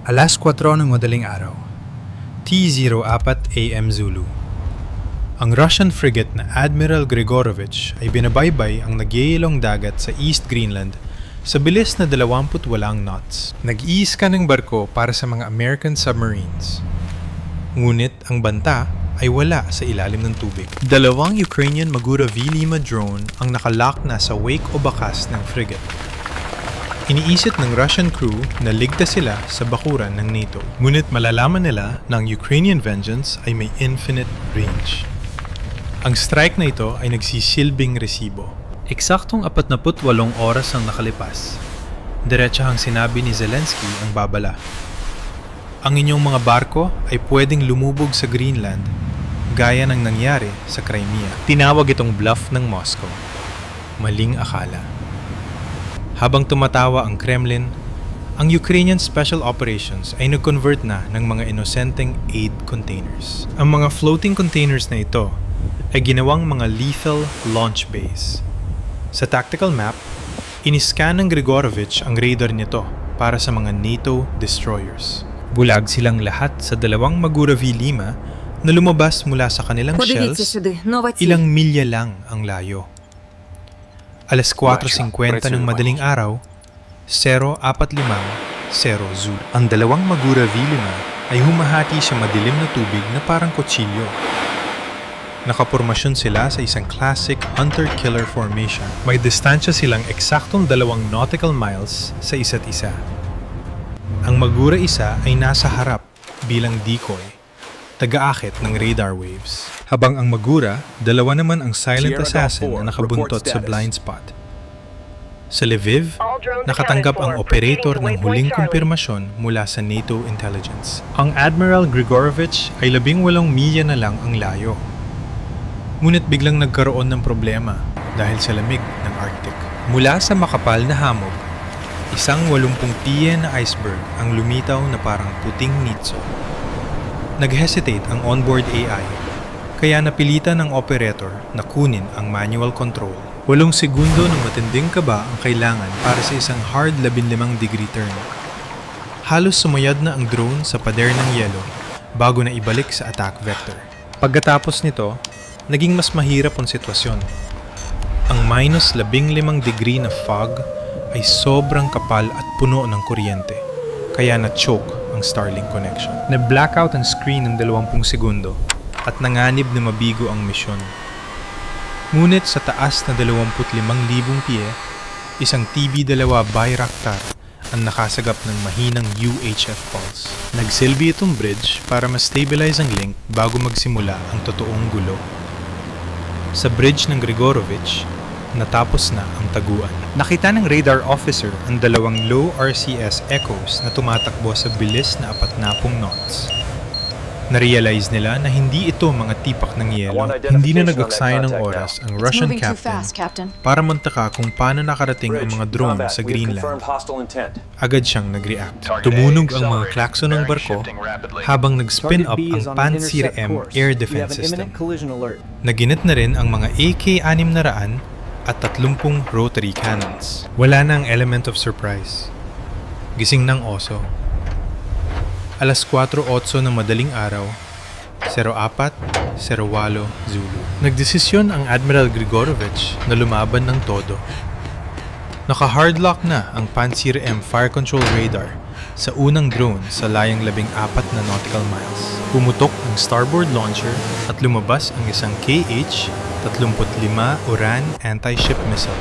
Alas 4 ng madaling araw, T-04 AM Zulu. Ang Russian frigate na Admiral Grigorovich ay binabaybay ang nagyayelong dagat sa East Greenland sa bilis na 28 knots. Nag-iiska ng barko para sa mga American submarines. Ngunit ang banta ay wala sa ilalim ng tubig. Dalawang Ukrainian Magura V-Lima drone ang nakalock na sa wake o bakas ng frigate. Iniisip ng Russian crew na ligtas sila sa bakuran ng NATO. Ngunit malalaman nila na ang Ukrainian vengeance ay may infinite range. Ang strike na ito ay nagsisilbing resibo. Eksaktong 48 oras ang nakalipas. Diretsahang sinabi ni Zelensky ang babala. Ang inyong mga barko ay pwedeng lumubog sa Greenland gaya ng nangyari sa Crimea. Tinawag itong bluff ng Moscow. Maling akala. Habang tumatawa ang Kremlin, ang Ukrainian Special Operations ay nag-convert na ng mga inosenteng aid containers. Ang mga floating containers na ito ay ginawang mga lethal launch bays. Sa tactical map, iniscan ng Grigorovich ang radar nito para sa mga NATO destroyers. Bulag silang lahat sa dalawang Magura V-Lima na lumabas mula sa kanilang shells, ilang milya lang ang layo. Alas 4:50 ng madaling araw, 0:45 Zulu. Ang dalawang Magura V-Lima ay humahati sa madilim na tubig na parang kutsilyo. Nakapormasyon sila sa isang classic hunter-killer formation. May distansya silang eksaktong 2 nautical miles sa isa't isa. Ang Magura isa ay nasa harap bilang decoy, taga-akit ng radar waves. Habang ang Magura, dalawa naman ang silent assassin na nakabuntot sa blind spot. Sa Lviv, nakatanggap ang operator ng huling kumpirmasyon mula sa NATO intelligence. Ang Admiral Grigorovich ay 18 milya na lang ang layo. Ngunit biglang nagkaroon ng problema dahil sa lamig ng Arctic. Mula sa makapal na hamog, isang 80 piye na iceberg ang lumitaw na parang puting nitso. Nag-hesitate ang onboard AI, kaya napilitan ng operator na kunin ang manual control. 8 segundo ng matinding kaba ang kailangan para sa isang hard 15-degree turn. Halos sumayad na ang drone sa pader ng yelo bago na ibalik sa attack vector. Pagkatapos nito, naging mas mahirap ang sitwasyon. Ang minus 15 degree na fog ay sobrang kapal at puno ng kuryente, kaya na-choke ang Starlink connection. Na-blackout ang screen ng 20 segundo at nanganib na mabigo ang misyon. Ngunit sa taas na 25,000 piye, isang TB-2 Bayraktar ang nakasagap ng mahinang UHF pulse. Nagsilbi itong bridge para ma-stabilize ang link bago magsimula ang totoong gulo. Sa bridge ng Grigorovich, natapos na ang taguan. Nakita ng radar officer ang 2 low RCS Echoes na tumatakbo sa bilis na 40 knots. Narealize nila na hindi ito mga tipak ng yelo. Hindi na nag-aksaya ng oras ang Russian captain para mantaka kung paano nakarating ang mga drone sa Greenland. Agad siyang nag-react. Tumunog ang mga klakson ng barko habang nag-spin up ang Pantsir-M air defense system. Naginit na rin ang mga AK-600 at 30 rotary cannons. Wala na ang element of surprise. Gising ng oso. Alas 4:08 ng madaling araw, 04:08 Zulu. Nagdesisyon ang Admiral Grigorovich na lumaban ng todo. Naka-hardlock na ang Pantsir-M fire control radar sa unang drone sa layang 14 na nautical miles. Pumutok ang starboard launcher at lumabas ang isang KH-35 Uran anti-ship missile.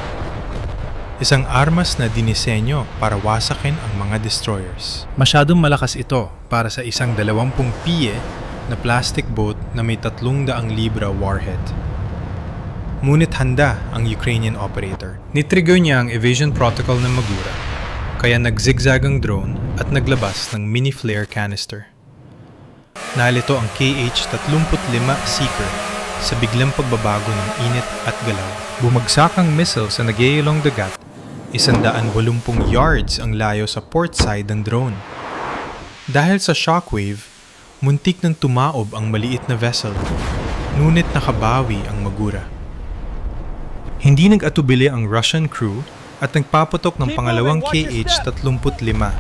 Isang armas na dinisenyo para wasakin ang mga destroyers. Masyadong malakas ito para sa isang 20 piye na plastic boat na may 300 libra warhead. Ngunit handa ang Ukrainian operator. Nitrigger niya ang evasion protocol ng Magura, kaya nag-zigzag ang drone at naglabas ng mini flare canister. Nalito ang KH-35 Seeker sa biglang pagbabago ng init at galaw. Bumagsak ang missile sa nagyayelong dagat. 180 yards ang layo sa port side ng drone. Dahil sa shockwave, muntik nang tumaob ang maliit na vessel, ngunit nakabawi ang Magura. Hindi nag-atubili ang Russian crew at nagpaputok ng pangalawang KH-35.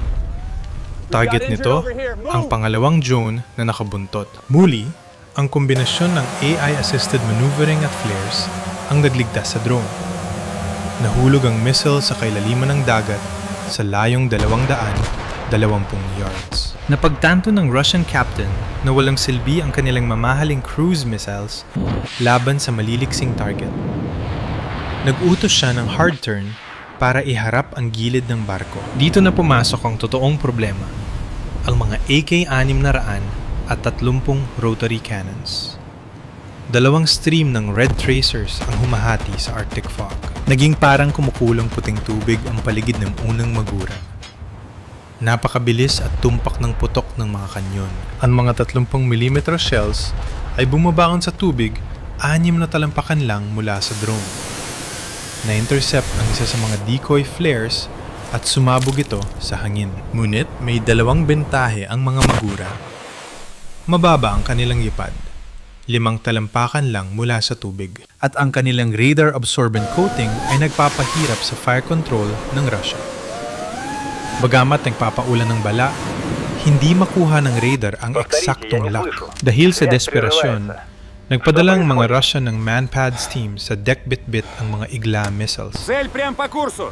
target nito, ang pangalawang drone na nakabuntot. Muli, ang kombinasyon ng AI-assisted maneuvering at flares ang nagligtas sa drone. Nahulog ang missile sa kailaliman ng dagat sa layong 220 yards. Napagtanto ng Russian captain na walang silbi ang kanilang mamahaling cruise missiles laban sa maliliksing target. Nag-utos siya ng hard turn para iharap ang gilid ng barko. Dito na pumasok ang totoong problema, ang mga AK-600 at 30 rotary cannons. Dalawang stream ng red tracers ang humahati sa Arctic fog. Naging parang kumukulong puting tubig ang paligid ng unang magura. Napakabilis at tumpak ng putok ng mga kanyon. Ang mga 30mm shells ay bumabaon sa tubig 6 na talampakan lang mula sa drone. Na-intercept ang isa sa mga decoy flares at sumabog ito sa hangin. Ngunit may dalawang bentahe ang mga magura. Mababa ang kanilang lipad, 5 talampakan lang mula sa tubig. At ang kanilang radar-absorbent coating ay nagpapahirap sa fire control ng Russia. Bagamat nagpapaulan ng bala, hindi makuha ng radar ang eksaktong lock. Dahil sa desperasyon, nagpadalang mga Russian ng Manpads team sa deck bit-bit ang mga Igla missiles.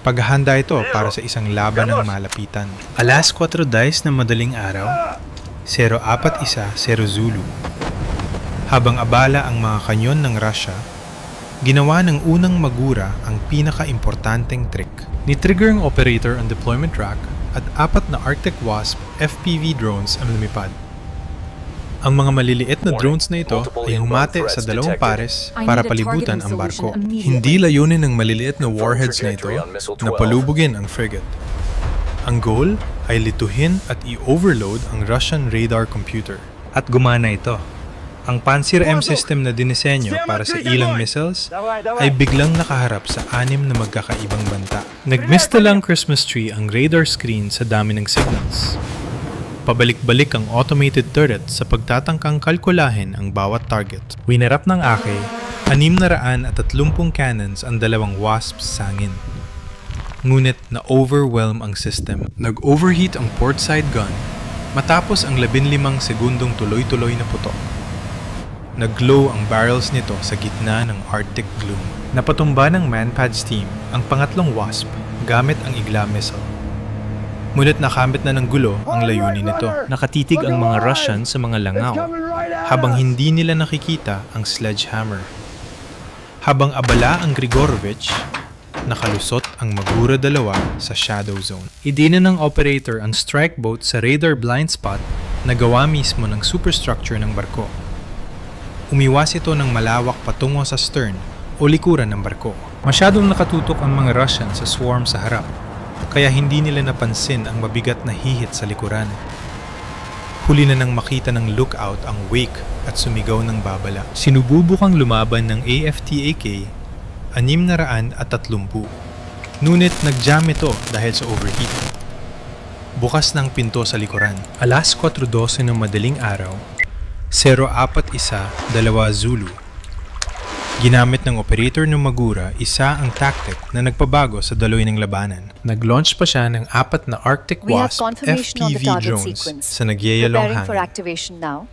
Paghahanda ito para sa isang laban ng malapitan. Alas 4:10 na madaling araw, 041 Zulu. Habang abala ang mga kanyon ng Russia, ginawa ng unang magura ang pinaka-importanteng trick. Ni-trigger ang operator ang deployment rack at 4 na Arctic Wasp FPV drones ang lumipad. Ang mga maliliit na drones na ito ay humate sa 2 pares para palibutan ang barko. Hindi layunin ng maliliit na warheads na ito na palubugin ang frigate. Ang goal ay lituhin at i-overload ang Russian radar computer. At gumana ito. Ang Pantsir M system na dinisenyo para sa ilang missiles ay biglang nakaharap sa 6 na magkakaibang banta. Nag-miss na lang Christmas tree ang radar screen sa dami ng signals. Pabalik-balik ang automated turret sa pagtatangkang kalkulahin ang bawat target. Winarap ng Ake, 630 cannons ang 2 Wasps sangin. Ngunit na-overwhelm ang system. Nag-overheat ang port side gun matapos ang 15 segundong tuloy-tuloy na putok. Nag-glow ang barrels nito sa gitna ng Arctic gloom. Napatumba ng Manpads team ang pangatlong Wasp gamit ang Igla missile. Ngunit nakamit na ng gulo ang layunin nito. Nakatitig ang mga Russian sa mga langaw habang hindi nila nakikita ang sledgehammer. Habang abala ang Grigorovich, nakalusot ang Magura 2 sa shadow zone. Idina ng operator ang strike boat sa radar blind spot na gawa mismo ng superstructure ng barko. Umiwas ito ng malawak patungo sa stern o likuran ng barko. Masyadong nakatutok ang mga Russian sa swarm sa harap, kaya hindi nila napansin ang mabigat na hihit sa likuran. Huli na nang makita ng lookout ang wake at sumigaw ng babala. Sinububukang lumaban ng AFTAK 630. Ngunit nag-jam ito dahil sa overheat. Bukas ng pinto sa likuran. Alas 4:12 ng madaling araw, 041 Zulu. Ginamit ng operator ng Magura isa ang tactic na nagpabago sa daloy ng labanan. Nag-launch pa siya ng 4 na Arctic Wasp FPV drones sa nagyayalong hangin.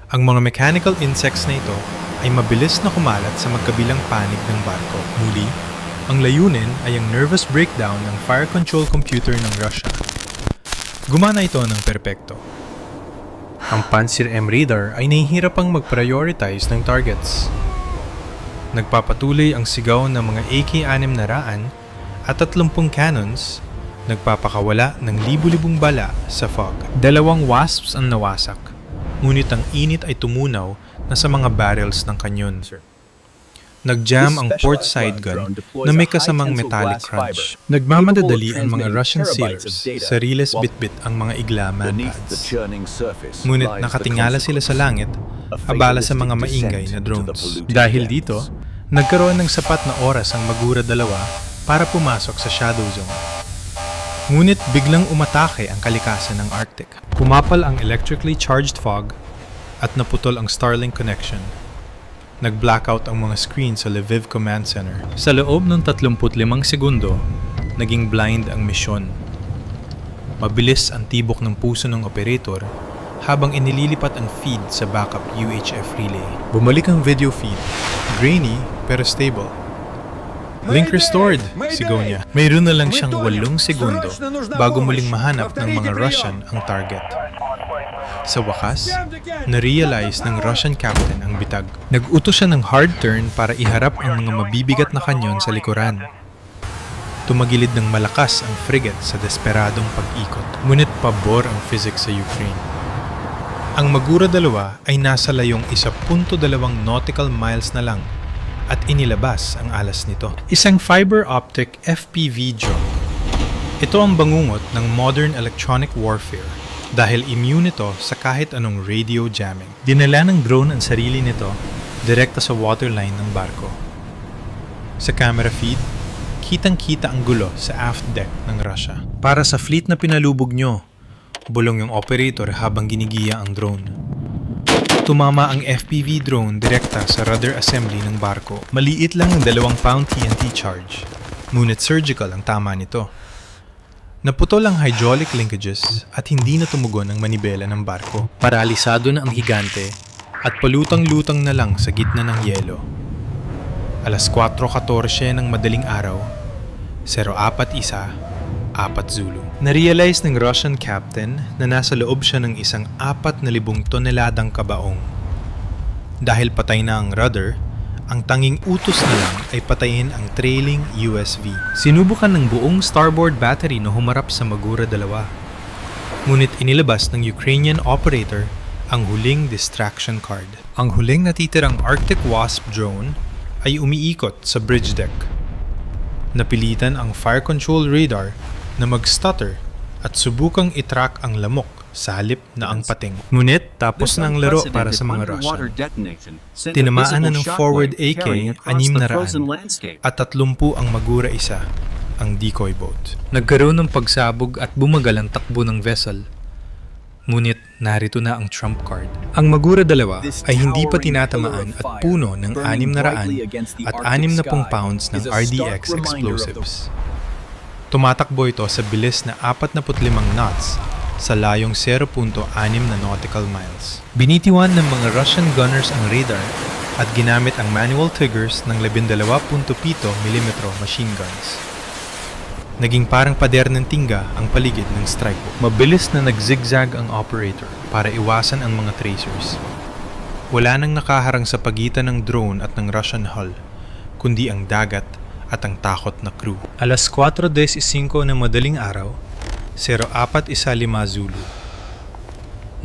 Ang mga mechanical insects na ito ay mabilis na kumalat sa magkabilang panig ng barko. Muli, ang layunin ay ang nervous breakdown ng fire control computer ng Russia. Gumana ito ng perpekto. Ang Pantsir M radar ay nahihirapang mag-prioritize ng targets. Nagpapatuloy ang sigaw ng mga AK-600 at 30 cannons, nagpapakawala ng libu-libong bala sa fog. 2 Wasps ang nawasak, ngunit ang init ay tumunaw na sa mga barrels ng kanyon. Nag-jam ang port side gun na may kasamang metallic crunch. Nagmamadadali ang mga Russian sailors, sariles bitbit ang mga Igla Manpads. Ngunit nakatingala sila sa langit, abala sa mga maingay na drones. Dahil dito, nagkaroon ng sapat na oras ang Magura 2 para pumasok sa shadow zone. Ngunit biglang umatake ang kalikasan ng Arctic. Pumapal ang electrically charged fog at naputol ang Starlink connection. Nag-blackout ang mga screen sa Lviv Command Center. Sa loob ng 35 segundo, naging blind ang misyon. Mabilis ang tibok ng puso ng operator habang inililipat ang feed sa backup UHF relay. Bumalik ang video feed. Grainy pero stable. Link restored, sigaw niya. Mayroon na lang siyang 8 segundo bago muling mahanap ng mga Russian ang target. Sa wakas, na-realize ng Russian captain ang bitag. Nag-utos siya ng hard turn para iharap ang mga mabibigat na kanyon sa likuran. Tumagilid ng malakas ang frigate sa desperadong pag-ikot. Ngunit pabor ang physics sa Ukraine. Ang Magura 2 ay nasa layong 1.2 nautical miles na lang at inilabas ang alas nito. Isang fiber optic FPV drone. Ito ang bangungot ng modern electronic warfare dahil immune ito sa kahit anong radio jamming. Dinala ng drone ang sarili nito direkta sa waterline ng barko. Sa camera feed, kitang-kita ang gulo sa aft deck ng Russia. Para sa fleet na pinalubog nyo, bulong yung operator habang ginigiya ang drone. Tumama ang FPV drone direkta sa rudder assembly ng barko. Maliit lang ang 2-pound TNT charge, ngunit surgical ang tama nito. Naputol ang hydraulic linkages at hindi na tumugon ang manibela ng barko. Paralisado na ang higante at palutang-lutang na lang sa gitna ng yelo. Alas 4:14 ng madaling araw, 04:01, 4 Zulu. Na-realize ng Russian captain na nasa loob siya ng isang 4,000 toneladang kabaong. Dahil patay na ang rudder, ang tanging utos na lang ay patayin ang trailing USV. Sinubukan ng buong starboard battery na humarap sa Magura 2. Ngunit inilabas ng Ukrainian operator ang huling distraction card. Ang huling natitirang Arctic Wasp drone ay umiikot sa bridge deck. Napilitan ang fire control radar na mag-stutter at subukang itrack ang lamok sa halip na ang pating. Ngunit tapos na ang laro para sa mga Russian. Tinamaan na ng forward AK 600 at 30 ang Magura 1, ang decoy boat. Nagkaroon ng pagsabog at bumagal ang takbo ng vessel. Ngunit narito na ang trump card. Ang Magura 2 ay hindi pa tinatamaan at puno ng 600 at 60 pounds ng RDX explosives. Tumatakbo ito sa bilis na 45 knots sa layong 0.6 na nautical miles. Binitiwan ng mga Russian gunners ang radar at ginamit ang manual triggers ng 12.7 mm machine guns. Naging parang pader ng tingga ang paligid ng strike boat. Mabilis na nag-zigzag ang operator para iwasan ang mga tracers. Wala nang nakaharang sa pagitan ng drone at ng Russian hull, kundi ang dagat at ang takot na crew. Alas 4:15 ng madaling araw, 04:15 Zulu.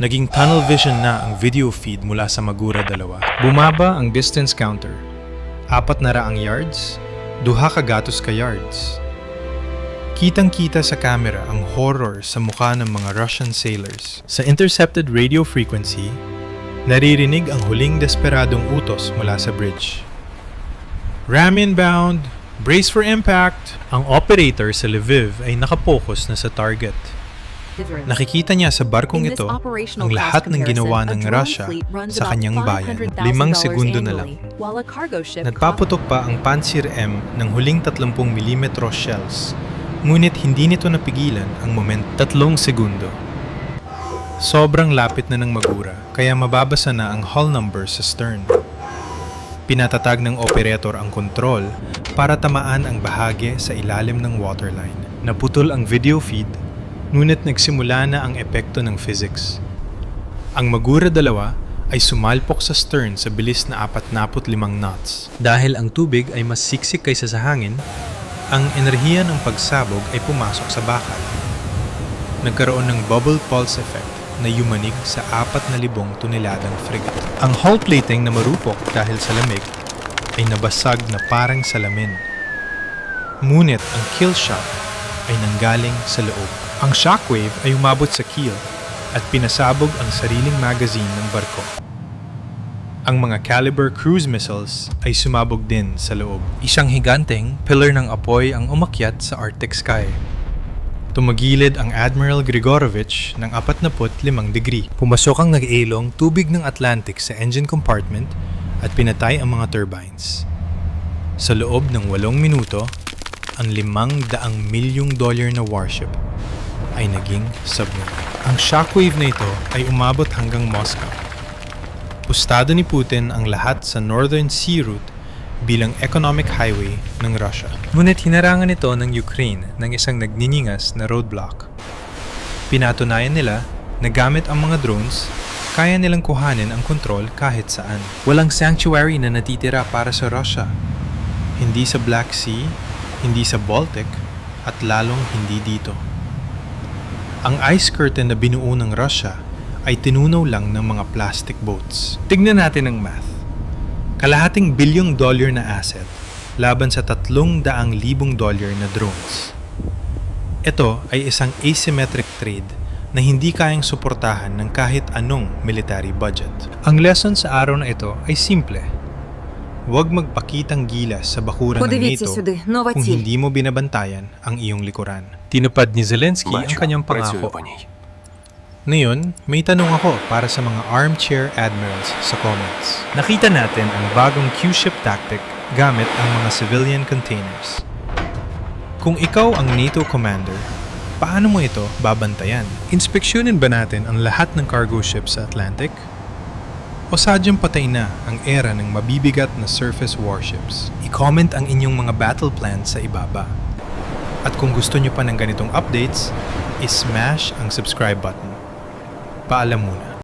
Naging tunnel vision na ang video feed mula sa Magura 2. Bumaba ang distance counter. 400 yards, 2 kagatos ka yards. Kitang-kita sa camera ang horror sa mukha ng mga Russian sailors. Sa intercepted radio frequency, naririnig ang huling desperadong utos mula sa bridge. Ram inbound! Brace for impact! Ang operator sa Lviv ay nakapokus na sa target. Nakikita niya sa barkong ito ang lahat ng ginawa ng Russia sa kanyang bayan. 5 segundo na lang. Nagpaputok pa ang Pantsir M ng huling 30mm shells, ngunit hindi nito napigilan ang moment. 3 segundo. Sobrang lapit na ng Magura, kaya mababasa na ang hull number sa stern. Pinatatag ng operator ang kontrol para tamaan ang bahagi sa ilalim ng waterline. Naputol ang video feed, ngunit nagsimula na ang epekto ng physics. Ang Magura 2 ay sumalpok sa stern sa bilis na 45 knots. Dahil ang tubig ay mas siksik kaysa sa hangin, ang enerhiya ng pagsabog ay pumasok sa bakal. Nagkaroon ng bubble pulse effect na yumanig sa 4,000 toneladang frigate. Ang hull plating na marupok dahil sa lamig ay nabasag na parang salamin. Ngunit ang kill shot ay nanggaling sa loob. Ang shockwave ay umabot sa keel at pinasabog ang sariling magazine ng barko. Ang mga Caliber cruise missiles ay sumabog din sa loob. Isang higanteng pillar ng apoy ang umakyat sa Arctic sky. Tumagilid ang Admiral Grigorovich ng 45 degree. Pumasok ang nag-eelong tubig ng Atlantic sa engine compartment at pinatay ang mga turbines. Sa loob ng 8 minuto, ang $500 million na warship ay naging submarine. Ang shockwave na ito ay umabot hanggang Moscow. Pustado ni Putin ang lahat sa Northern Sea Route bilang economic highway ng Russia. Ngunit hinarangan ito ng Ukraine ng isang nagniningas na roadblock. Pinatunayan nila na gamit ang mga drones, kaya nilang kuhanin ang kontrol kahit saan. Walang sanctuary na natitira para sa Russia. Hindi sa Black Sea, hindi sa Baltic, at lalong hindi dito. Ang ice curtain na binuo ng Russia ay tinunaw lang ng mga plastic boats. Tignan natin ang math. Kalahating bilyong dollar na asset laban sa $300,000 na drones. Ito ay isang asymmetric trade na hindi kayang suportahan ng kahit anong military budget. Ang lesson sa araw na ito ay simple. Huwag magpakitang gilas sa bakuran ng Подивіться NATO сюди, нова kung ціль. hindi mo binabantayan ang iyong likuran. Tinupad ni Zelensky ang kanyang працюю pangako. по ній. Ngayon, may tanong ako para sa mga armchair admirals sa comments. Nakita natin ang bagong Q-ship tactic gamit ang mga civilian containers. Kung ikaw ang NATO commander, paano mo ito babantayan? Inspeksyonin ba natin ang lahat ng cargo ships sa Atlantic? O sadyang patay na ang era ng mabibigat na surface warships? I-comment ang inyong mga battle plans sa ibaba. At kung gusto nyo pa ng ganitong updates, is-smash ang subscribe button. Paalam muna.